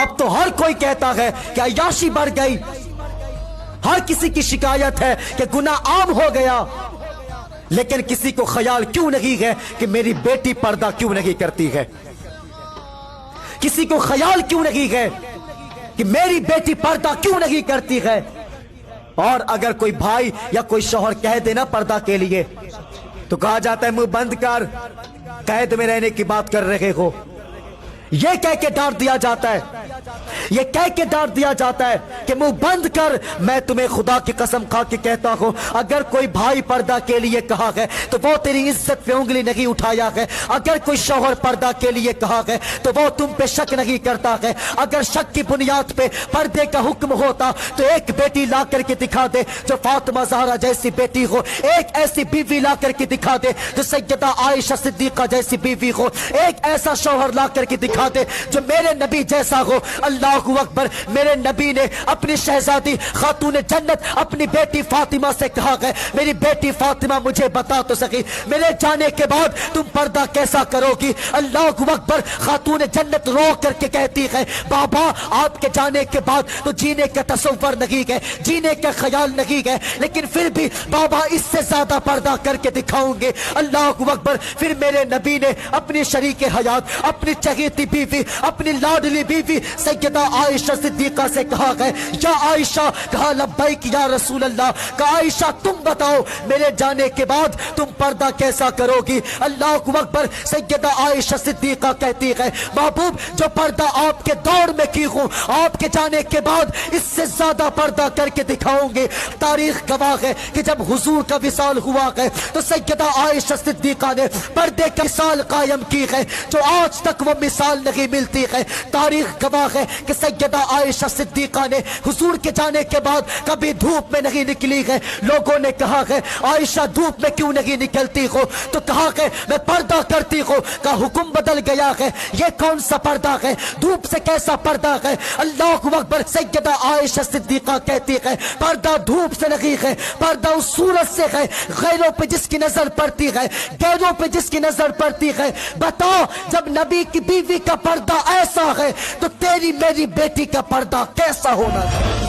اب تو ہر کوئی کہتا ہے کہ عیاشی بڑھ گئی، ہر کسی کی شکایت ہے کہ گناہ عام ہو گیا، لیکن کسی کو خیال کیوں نہیں ہے کہ میری بیٹی پردہ کیوں نہیں کرتی ہے؟ کسی کو خیال کیوں نہیں ہے کہ میری بیٹی پردہ کیوں نہیں کرتی ہے؟ اور اگر کوئی بھائی یا کوئی شوہر کہہ دینا پردہ کے لیے تو کہا جاتا ہے منہ بند کر، قید میں رہنے کی بات کر رہے ہو۔ یہ کہہ کے ڈانٹ دیا جاتا ہے، یہ کہہ کے ڈانٹ دیا جاتا ہے کہ منہ بند کر۔ میں تمہیں خدا کی قسم کھا کے کہتا ہوں، اگر کوئی بھائی پردہ کے لیے کہا ہے تو وہ تیری عزت پہ انگلی نہیں اٹھایا ہے۔ اگر کوئی شوہر پردہ کے لیے کہا ہے تو وہ تم پہ شک نہیں کرتا ہے۔ اگر شک کی بنیاد پہ پردے کا حکم ہوتا تو ایک بیٹی لا کر کے دکھا دے جو فاطمہ زہرا جیسی بیٹی ہو، ایک ایسی بیوی لا کر کے دکھا دے جو سیدہ عائشہ صدیقہ جیسی بیوی ہو، ایک ایسا شوہر لا کر کے دکھا دے جو میرے نبی جیسا ہو۔ اللہ اکبر۔ میرے نبی نے اپنی شہزادی خاتون جنت اپنی بیٹی فاطمہ سے کہا ہے، میری بیٹی فاطمہ مجھے بتا تو سکی میرے جانے کے بعد تم پردہ کیسا کرو گی؟ اللہ اکبر۔ خاتون جنت رو کر کے کہتی ہے، بابا آپ کے جانے کے بعد تو جینے کا تصور نہیں ہے، جینے کا خیال نہیں ہے، لیکن پھر بھی بابا اس سے زیادہ پردہ کر کے دکھاؤں گے۔ اللہ اکبر۔ پھر میرے نبی نے اپنی شریک حیات، اپنی چہیتی بیوی، اپنی لاڈلی بیوی سیدہ عائشہ صدیقہ سے کہا ہے، یا عائشہ، کہا لبیک یا رسول اللہ، کہا عائشہ تم بتاؤ میرے جانے کے بعد تم پردہ کیسا کرو گی؟ اللہ اکبر۔ سیدہ عائشہ صدیقہ کہتی ہے، محبوب جو پردہ آپ کے دور میں کی ہوں، آپ کے جانے کے بعد اس سے زیادہ پردہ کر کے دکھاؤں گے۔ تاریخ گواہ ہے کہ جب حضور کا وصال ہوا ہے تو سیدہ عائشہ صدیقہ نے پردے کا مثال قائم کی ہے جو آج تک وہ مثال نہیں ملتی ہے۔ تاریخ گواہ ہے کہ سیدہ عائشہ صدیقہ نے حضور کے جانے کے بعد کبھی دھوپ میں نہیں نکلی ہے۔ لوگوں نے کہا ہے عائشہ دھوپ میں کیوں نہیں نکلتی ہو؟ تو کہا کہ میں پردہ کرتی ہوں۔ کا حکم بدل گیا ہے، یہ کون سا پردہ ہے؟ دھوپ سے کیسا پردہ ہے؟ اللہ اکبر۔ سیدہ عائشہ صدیقہ کہتی ہے، پردہ دھوپ سے نہیں ہے، پردہ اس سورج سے ہے، غیروں پہ جس کی نظر پڑتی ہے، غیروں پہ جس کی نظر پڑتی ہے۔ بتا، جب نبی کی بیوی کا پردہ ایسا ہے تو تیری میری بیٹی کا پردہ کیسا ہونا تھا؟